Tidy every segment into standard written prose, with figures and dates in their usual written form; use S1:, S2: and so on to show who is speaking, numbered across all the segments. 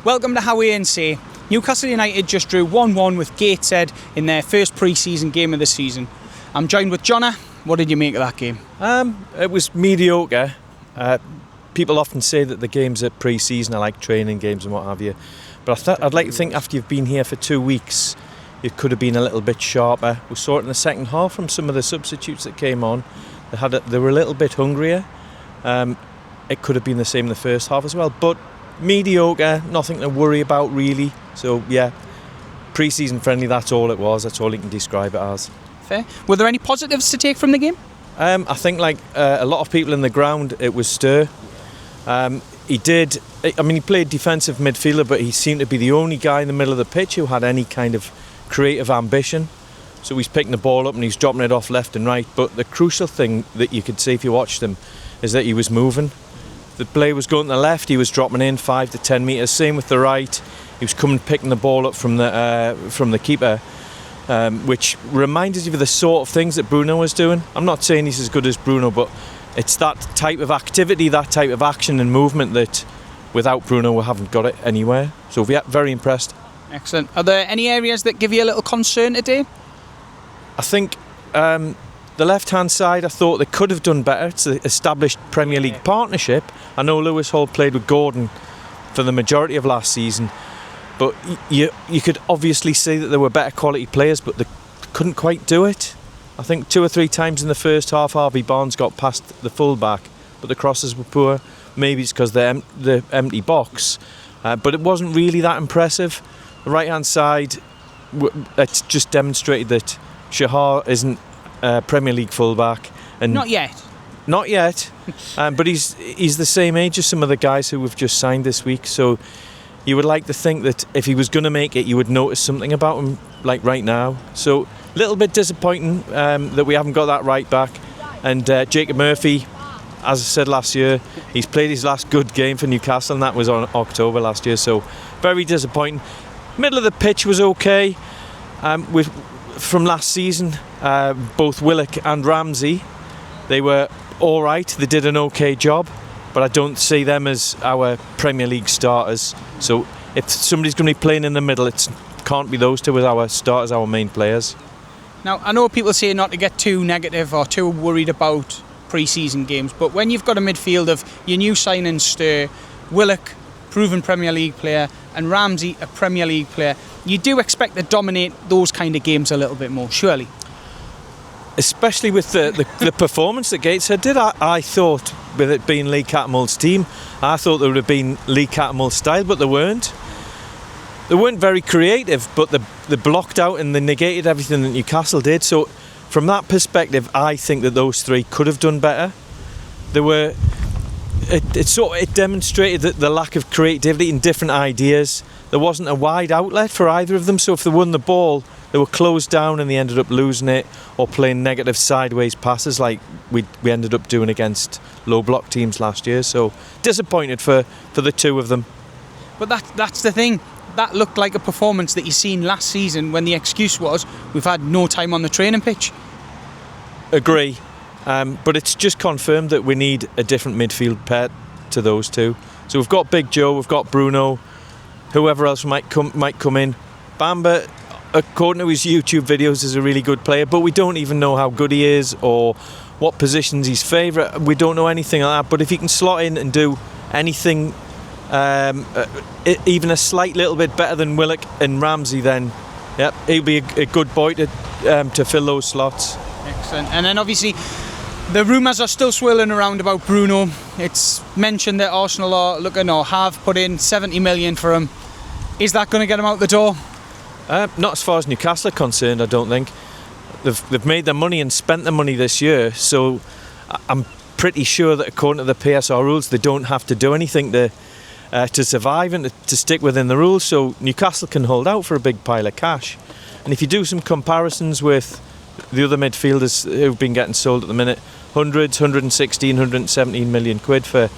S1: Welcome to Howay Say. Newcastle United just drew 1-1 with Gateshead in their first pre-season game of the season. I'm joined with Jonna. What did you make of that game?
S2: It was mediocre. People often say that the games at pre-season are like training games and what have you. But I'd like to think after you've been here for 2 weeks, it could have been a little bit sharper. We saw it in the second half from some of the substitutes that came on. They were a little bit hungrier. It could have been the same in the first half as well. But mediocre, nothing to worry about really. So yeah, pre-season friendly, that's all it was. That's all you can describe it as.
S1: Fair. Were there any positives to take from the game?
S2: I think like a lot of people in the ground, it was stir. He played defensive midfielder, but he seemed to be the only guy in the middle of the pitch who had any kind of creative ambition. So he's picking the ball up and he's dropping it off left and right. But the crucial thing that you could see if you watched him is that he was moving. The play was going to the left, he was dropping in 5 to 10 metres. Same with the right. He was coming, picking the ball up from the keeper, which reminds you of the sort of things that Bruno was doing. I'm not saying he's as good as Bruno, but it's that type of activity, that type of action and movement that without Bruno we haven't got it anywhere. So yeah, very impressed.
S1: Excellent. Are there any areas that give you a little concern today?
S2: I think the left-hand side, I thought they could have done better. It's an established Premier League partnership. I know Lewis Hall played with Gordon for the majority of last season, but you could obviously see that there were better quality players, but they couldn't quite do it. I think 2 or 3 times in the first half, Harvey Barnes got past the full-back, but the crosses were poor. Maybe it's because they're the empty box, but it wasn't really that impressive. The right-hand side, it's just demonstrated that Shahar isn't Premier League fullback, and
S1: not yet.
S2: But he's the same age as some of the guys who we've just signed this week. So you would like to think that if he was going to make it, you would notice something about him, like right now. So a little bit disappointing that we haven't got that right back. And Jacob Murphy, as I said last year, he's played his last good game for Newcastle, and that was on October last year. So very disappointing. Middle of the pitch was okay. From last season, both Willock and Ramsey, they were all right. They did an okay job, but I don't see them as our Premier League starters. So if somebody's going to be playing in the middle, it can't be those two as our starters, our main players.
S1: Now, I know people say not to get too negative or too worried about pre-season games, but when you've got a midfield of your new signing Stir, Willock, proven Premier League player, and Ramsey, a Premier League player, you do expect to dominate those kind of games a little bit more, surely?
S2: Especially with the performance that Gateshead did. I thought, with it being Lee Cattermole's team, I thought there would have been Lee Cattermole's style, but they weren't. They weren't very creative, but they blocked out and they negated everything that Newcastle did. So from that perspective, I think that those three could have done better. It demonstrated that the lack of creativity and different ideas. There wasn't a wide outlet for either of them, so if they won the ball, they were closed down and they ended up losing it or playing negative sideways passes like we ended up doing against low block teams last year. So disappointed for the two of them.
S1: But that's the thing. That looked like a performance that you seen last season when the excuse was we've had no time on the training pitch.
S2: Agree. But it's just confirmed that we need a different midfield pair to those two. So we've got Big Joe, we've got Bruno, whoever else might come in. Bamba, according to his YouTube videos, is a really good player, but we don't even know how good he is or what position's his favourite. We don't know anything like that. But if he can slot in and do anything, even a slight little bit better than Willock and Ramsey, then yep, he'll be a good boy to fill those slots.
S1: Excellent. And then obviously the rumours are still swirling around about Bruno. It's mentioned that Arsenal are looking or have put in 70 million for him. Is that going to get him out the door?
S2: Not as far as Newcastle are concerned, I don't think. They've made their money and spent their money this year, so I'm pretty sure that according to the PSR rules, they don't have to do anything to survive and to stick within the rules. So Newcastle can hold out for a big pile of cash. And if you do some comparisons with the other midfielders who've been getting sold at the minute, 116, 117 million quid for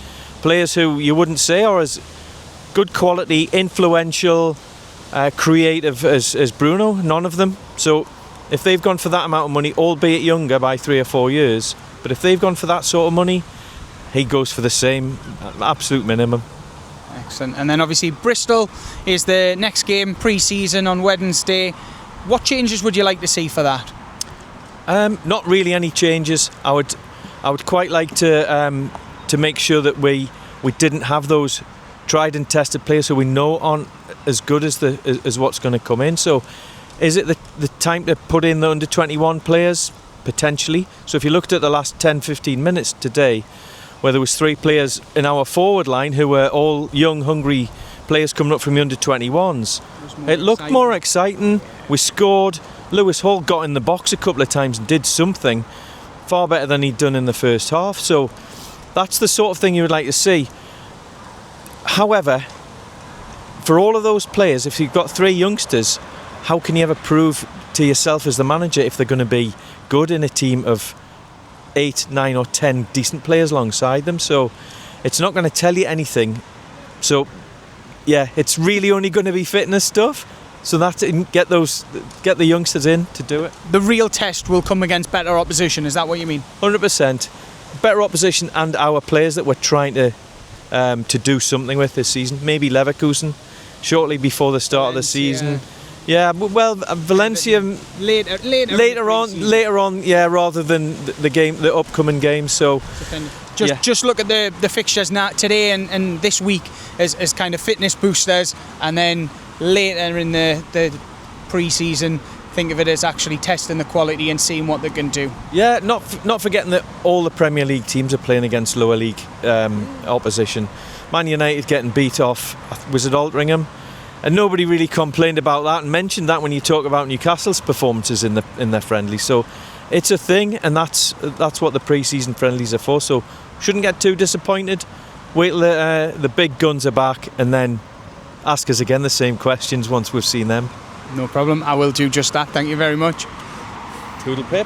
S2: players who you wouldn't say are as good quality, influential, creative as Bruno, none of them. So if they've gone for that amount of money, albeit younger by 3 or 4 years, but if they've gone for that sort of money, he goes for the same absolute minimum.
S1: Excellent. And then obviously Bristol is the next game, pre-season on Wednesday. What changes would you like to see for that?
S2: Not really any changes. I would quite like to make sure that we didn't have those tried and tested players who we know aren't as good as what's going to come in. So is it the time to put in the under 21 players? Potentially. So if you looked at the last 10-15 minutes today, where there was 3 players in our forward line who were all young, hungry players coming up from the under 21s, it looked more exciting. We scored. Lewis Hall got in the box a couple of times and did something far better than he'd done in the first half. So that's the sort of thing you would like to see. However, for all of those players, if you've got 3 youngsters, how can you ever prove to yourself as the manager if they're going to be good in a team of 8, 9 or 10 decent players alongside them? So it's not going to tell you anything. So yeah, it's really only going to be fitness stuff. So that get the youngsters in to do it.
S1: The real test will come against better opposition. Is that what you mean?
S2: 100%. Better opposition and our players that we're trying to do something with this season. Maybe Leverkusen shortly before the start of the season. Yeah, well, Valencia later on. Yeah, rather than the upcoming game. So
S1: just look at the fixtures now today and this week as kind of fitness boosters, and then later in the pre-season, think of it as actually testing the quality and seeing what they can do.
S2: Yeah, not forgetting that all the Premier League teams are playing against lower league opposition. Man United getting beat off, was it Altrincham? And nobody really complained about that and mentioned that when you talk about Newcastle's performances in their friendlies. So it's a thing, and that's what the pre-season friendlies are for. So shouldn't get too disappointed. Wait till the big guns are back, and then ask us again the same questions once we've seen them.
S1: No problem. I will do just that. Thank you very much.
S2: Toodle pip.